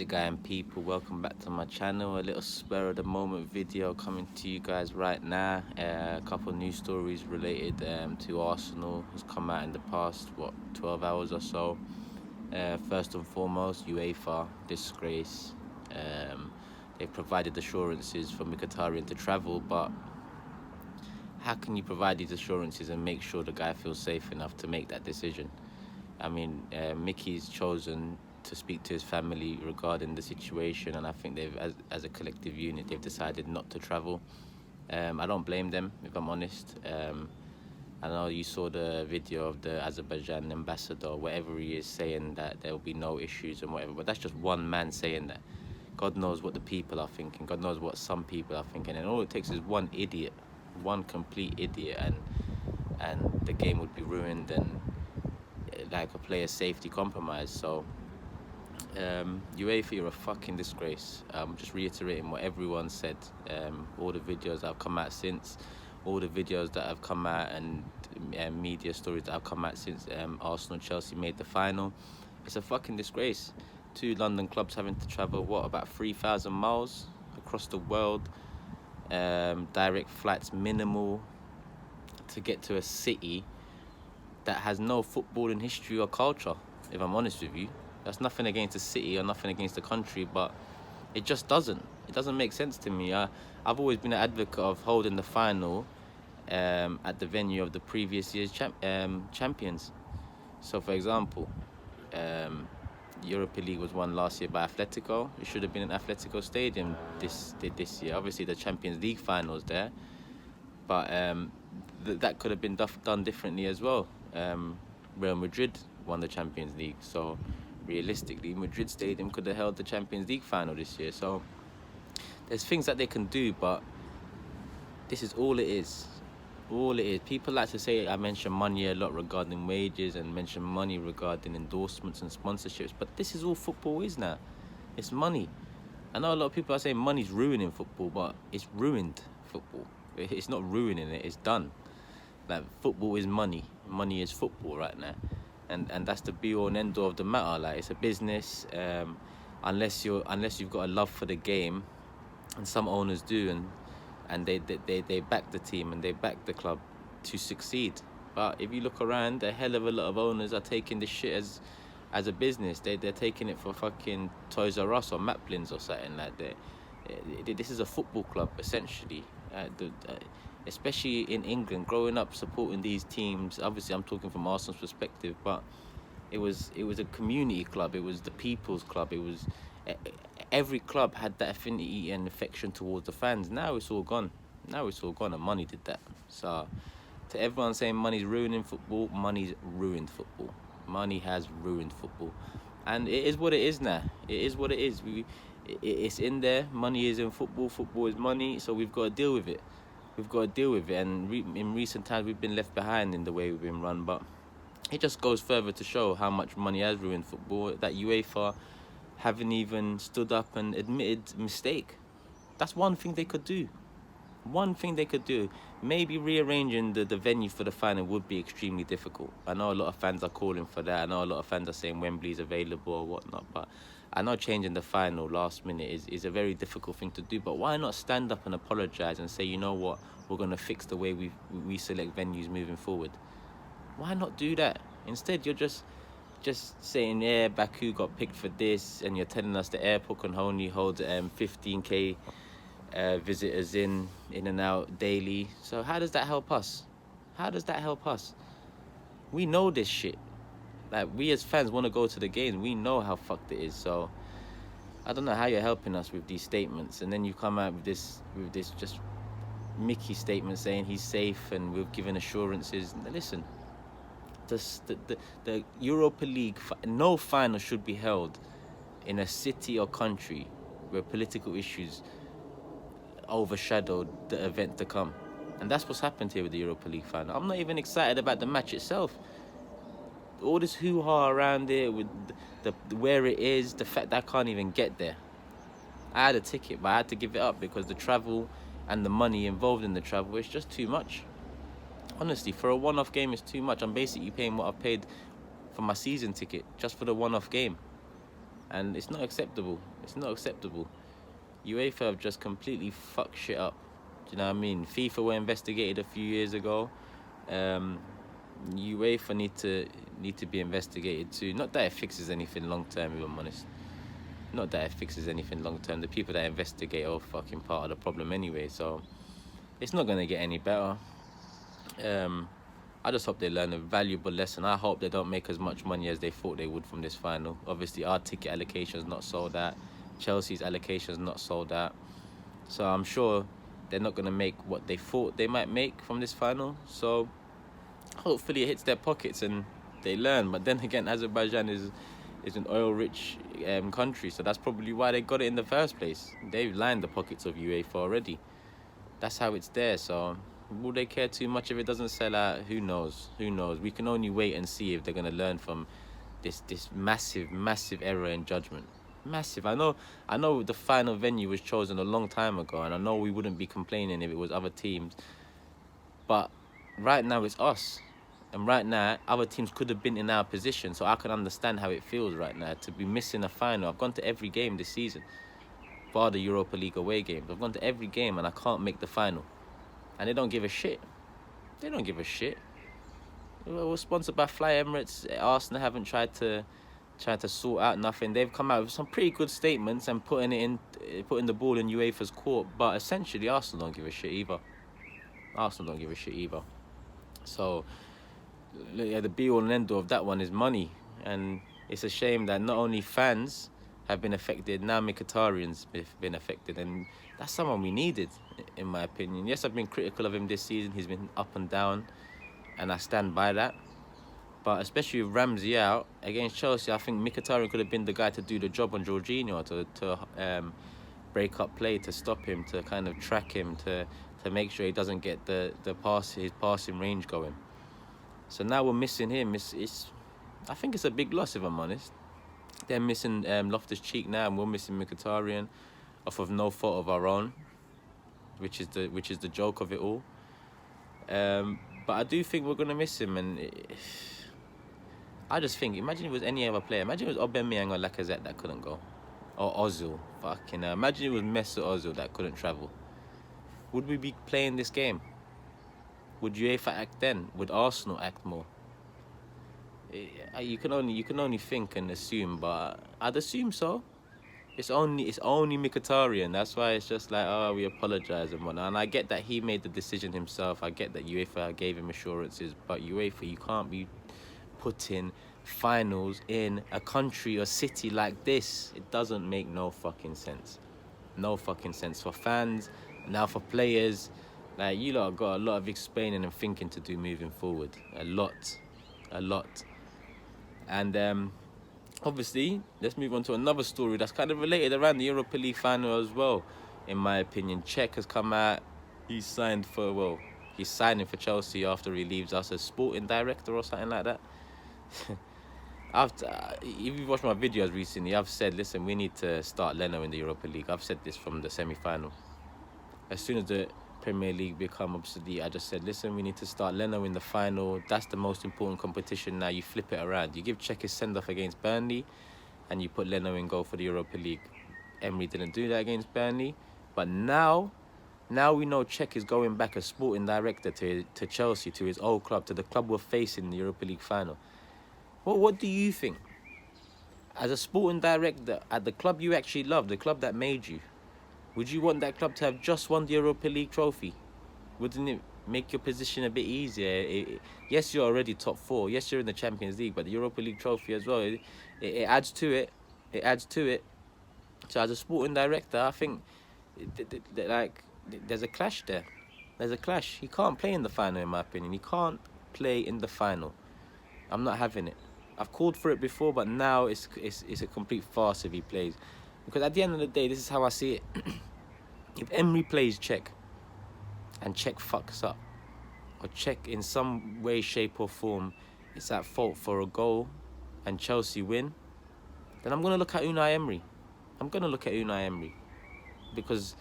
How's it going, people? Welcome back to my channel. A little spur of the moment video coming to you guys right now. A couple news stories related to Arsenal has come out in the past 12 hours or so. First and foremost, Uefa, Disgrace. They've provided assurances for Mkhitaryan to travel, but how can you provide these assurances and make sure the guy feels safe enough to make that decision? I mean, Mickey's chosen to speak to his family regarding the situation, and I think they've, as a collective unit, they've decided not to travel. I don't blame them, if I'm honest. I know you saw the video of the Azerbaijan ambassador, whatever he is, saying that there will be no issues and whatever, but that's just one man saying that. God knows what the people are thinking. God knows what some people are thinking, and all it takes is one idiot, one complete idiot, and the game would be ruined and like a player's safety compromised. So Uefa, you're a fucking disgrace. Just reiterating what everyone said. All the videos that have come out since, all the videos that have come out, and media stories that have come out since Arsenal and Chelsea made the final. It's a fucking disgrace. Two London clubs having to travel about 3,000 miles across the world. Direct flights minimal to get to a city that has no footballing history or culture, if I'm honest with you. That's nothing against the city or nothing against the country, but it just doesn't. It doesn't make sense to me. I've always been an advocate of holding the final at the venue of the previous year's champions. So, for example, Europa League was won last year by Atletico. It should have been an Atletico Stadium this year. Obviously, the Champions League finals there, but that could have been done differently as well. Real Madrid won the Champions League, so realistically, Madrid Stadium could have held the Champions League final this year. So there's things that they can do, but this is all it is. All it is. People like to say I mention money a lot regarding wages and mention money regarding endorsements and sponsorships, but this is all football is now. It's money. I know a lot of people are saying money's ruining football, but it's ruined football. It's not ruining it, it's done. Like, football is money. Money is football right now. And that's the be all and end all of the matter. Like, it's a business. Unless you've got a love for the game, and some owners do, and they back the team and they back the club to succeed. But if you look around, a hell of a lot of owners are taking this shit as a business. They're taking it for fucking Toys R Us or Maplins or something like that. This is a football club essentially. Especially in England, growing up supporting these teams. Obviously, I'm talking from Arsenal's perspective, but it was a community club. It was the people's club. It was every club had that affinity and affection towards the fans. Now it's all gone. And money did that. So to everyone saying money's ruining football, money's ruined football. Money has ruined football, and it is what it is now. It is what it is. It's in there. Money is in football. Football is money. So we've got to deal with it. And in recent times we've been left behind in the way we've been run, but it just goes further to show how much money has ruined football, that Uefa haven't even stood up and admitted mistake. That's one thing they could do. Maybe rearranging the venue for the final would be extremely difficult. I know a lot of fans are calling for that. I know a lot of fans are saying Wembley's available or whatnot, but I know changing the final last minute is a very difficult thing to do. But why not stand up and apologise and say, you know what, we're going to fix the way we select venues moving forward? Why not do that? Instead, you're just saying, yeah, Baku got picked for this, and you're telling us the airport can only hold 15k visitors in and out daily. So how does that help us? We know this shit. Like, we as fans want to go to the games. We know how fucked it is. So I don't know how you're helping us with these statements, and then you come out with this just Mickey statement saying he's safe and we've given assurances. Listen, the Europa League, no final should be held in a city or country where political issues overshadowed the event to come. And that's what's happened here with the Europa League final. I'm not even excited about the match itself. All this hoo-ha around it, with where it is, the fact that I can't even get there. I had a ticket, but I had to give it up because the travel and the money involved in the travel is just too much. Honestly, for a one-off game, it's too much. I'm basically paying what I've paid for my season ticket just for the one-off game. and it's not acceptable. It's not acceptable. UEFA have just completely fucked shit up. Do you know what I mean? FIFA were investigated a few years ago. UEFA need to be investigated too. Not that it fixes anything long term, if I'm honest. Not that it fixes anything long term. The people that investigate are fucking part of the problem anyway. So it's not gonna get any better. I just hope they learn a valuable lesson. I hope they don't make as much money as they thought they would from this final. Obviously, our ticket allocation is not sold out. Chelsea's allocation is not sold out. So I'm sure they're not going to make what they thought they might make from this final. So hopefully it hits their pockets and they learn. But then again, Azerbaijan is an oil-rich country, so that's probably why they got it in the first place. They've lined the pockets of UEFA already. That's how it's there. So will they care too much if it doesn't sell out? Who knows? Who knows? We can only wait and see if they're going to learn from this massive error in judgment. Massive. I know the final venue was chosen a long time ago, and I know we wouldn't be complaining if it was other teams. But right now it's us. And right now, other teams could have been in our position, so I can understand how it feels right now to be missing a final. I've gone to every game this season, bar the Europa League away games. I've gone to every game and I can't make the final. And they don't give a shit. They don't give a shit. We're sponsored by Fly Emirates. Arsenal haven't tried to sort out nothing. They've come out with some pretty good statements and putting the ball in UEFA's court. But essentially, Arsenal don't give a shit either. Arsenal don't give a shit either. So, yeah, the be-all and end-all of that one is money. And it's a shame that not only fans have been affected, now Mkhitaryan's been affected. And that's someone we needed, in my opinion. Yes, I've been critical of him this season. He's been up and down, and I stand by that. But especially with Ramsey out against Chelsea, I think Mkhitaryan could have been the guy to do the job on Jorginho, to break up play, to stop him, to kind of track him, to make sure he doesn't get his passing range going. So now we're missing him. I think it's a big loss, if I'm honest. They're missing Loftus-Cheek now, and we're missing Mkhitaryan off of no fault of our own, which is the joke of it all. But I do think we're gonna miss him, and I just think, imagine if it was any other player. Imagine it was Aubameyang or Lacazette that couldn't go, or Ozil. Fucking hell. Imagine it was Mesut Ozil that couldn't travel. Would we be playing this game? Would UEFA act then? Would Arsenal act more? You can only think and assume, but I'd assume so. It's only Mkhitaryan. That's why it's just like, oh, we apologise and whatnot. And I get that he made the decision himself. I get that UEFA gave him assurances, but UEFA, you can't be putting finals in a country or city like this. It doesn't make no fucking sense. No fucking sense for fans. Now for players, like, you lot got a lot of explaining and thinking to do moving forward. A lot. And obviously, let's move on to another story that's kind of related around the Europa League final as well, in my opinion. Cech has come out. He's signing for Chelsea after he leaves us as sporting director or something like that. If you've watched my videos recently, I've said, listen, we need to start Leno in the Europa League. I've said this from the semi-final. As soon as the Premier League become obsolete, I just said, listen, we need to start Leno in the final. That's the most important competition now. You flip it around. You give Cech his send-off against Burnley, and you put Leno in goal for the Europa League. Emery didn't do that against Burnley, but now we know Cech is going back as sporting director to Chelsea, to his old club, to the club we're facing in the Europa League final. Well, what do you think? As a sporting director at the club you actually love, the club that made you, would you want that club to have just won the Europa League trophy? Wouldn't it make your position a bit easier? Yes, you're already top four. Yes, you're in the Champions League, but the Europa League trophy as well, it adds to it. It adds to it. So as a sporting director, I think there's a clash there. There's a clash. He can't play in the final, in my opinion. He can't play in the final. I'm not having it. I've called for it before, but now it's a complete farce if he plays. Because at the end of the day, this is how I see it. If Emery plays Cech, and Cech fucks up, or Cech in some way, shape or form is at fault for a goal, and Chelsea win, then I'm going to look at Unai Emery. Because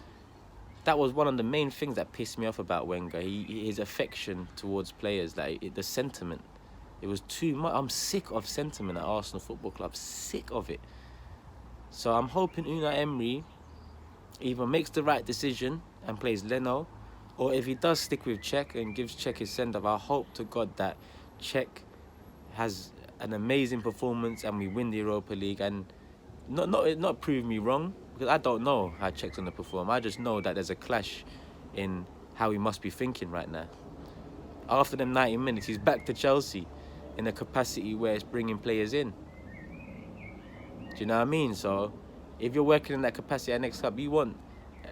that was one of the main things that pissed me off about Wenger. His affection towards players, like the sentiment. It was too much. I'm sick of sentiment at Arsenal Football Club. Sick of it. So I'm hoping Unai Emery either makes the right decision and plays Leno, or if he does stick with Cech and gives Cech his send-off, I hope to God that Cech has an amazing performance and we win the Europa League, and not prove me wrong, because I don't know how Cech's going to perform. I just know that there's a clash in how he must be thinking right now. After them 90 minutes, he's back to Chelsea in a capacity where it's bringing players in. Do you know what I mean? So if you're working in that capacity at next club, you want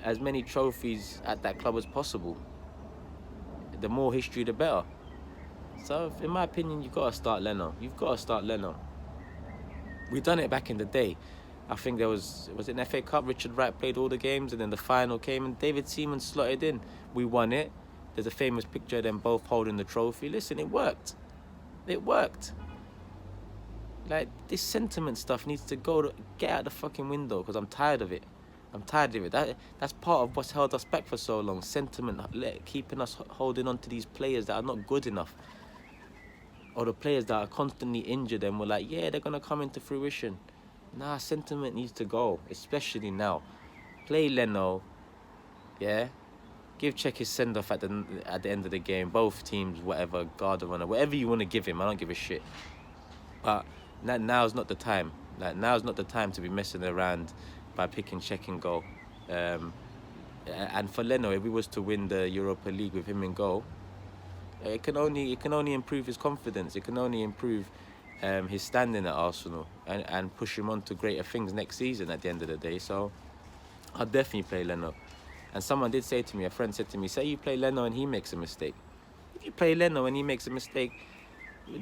as many trophies at that club as possible. The more history, the better. So in my opinion, you've got to start Leno. You've got to start Leno. We've done it back in the day. I think there was it an FA Cup? Richard Wright played all the games, and then the final came and David Seaman slotted in. We won it. There's a famous picture of them both holding the trophy. Listen, it worked. It worked. Like, this sentiment stuff needs to get out the fucking window, because I'm tired of it. I'm tired of it. That's part of what's held us back for so long. Sentiment, keeping us holding on to these players that are not good enough. Or the players that are constantly injured and we're like, yeah, they're going to come into fruition. Nah, sentiment needs to go, especially now. Play Leno, yeah? Give Cech his send-off at the end of the game. Both teams, whatever, guard or runner, whatever you want to give him, I don't give a shit. But now's not the time. Like, now's not the time to be messing around by picking Cech and goal. And for Leno, if we was to win the Europa League with him in goal, it can only improve his confidence. It can only improve his standing at Arsenal and push him on to greater things next season at the end of the day. So I'll definitely play Leno. And someone did say to me, a friend said to me, say you play Leno and he makes a mistake. If you play Leno and he makes a mistake,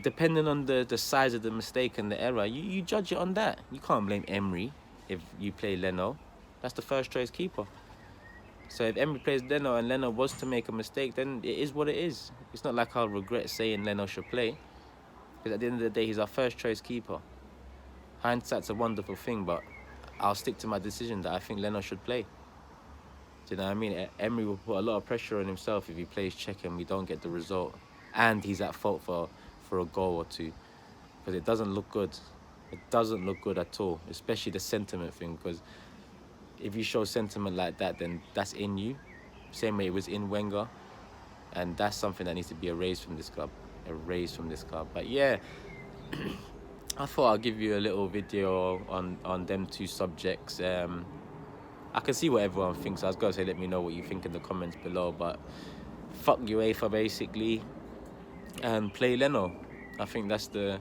depending on the size of the mistake and the error, you judge it on that. You can't blame Emery if you play Leno. That's the first choice keeper. So if Emery plays Leno and Leno was to make a mistake, then it is what it is. It's not like I'll regret saying Leno should play, because at the end of the day, he's our first choice keeper. Hindsight's a wonderful thing, but I'll stick to my decision that I think Leno should play. Do you know what I mean? Emery will put a lot of pressure on himself if he plays Cech and we don't get the result, and he's at fault for a goal or two, because it doesn't look good. It doesn't look good at all, especially the sentiment thing, because if you show sentiment like that, then that's in you. Same way it was in Wenger, and that's something that needs to be erased from this club. But yeah, I thought I'll give you a little video on them two subjects. I can see what everyone thinks. I was going to say, let me know what you think in the comments below. But fuck UEFA, basically, and play Leno. I think that's the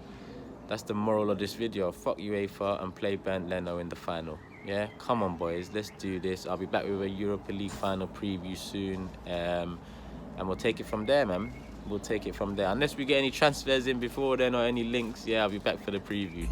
moral of this video. Fuck UEFA and play Bernd Leno in the final. Yeah, come on, boys, let's do this. I'll be back with a Europa League final preview soon, and we'll take it from there, man. We'll take it from there. Unless we get any transfers in before then or any links, yeah, I'll be back for the preview.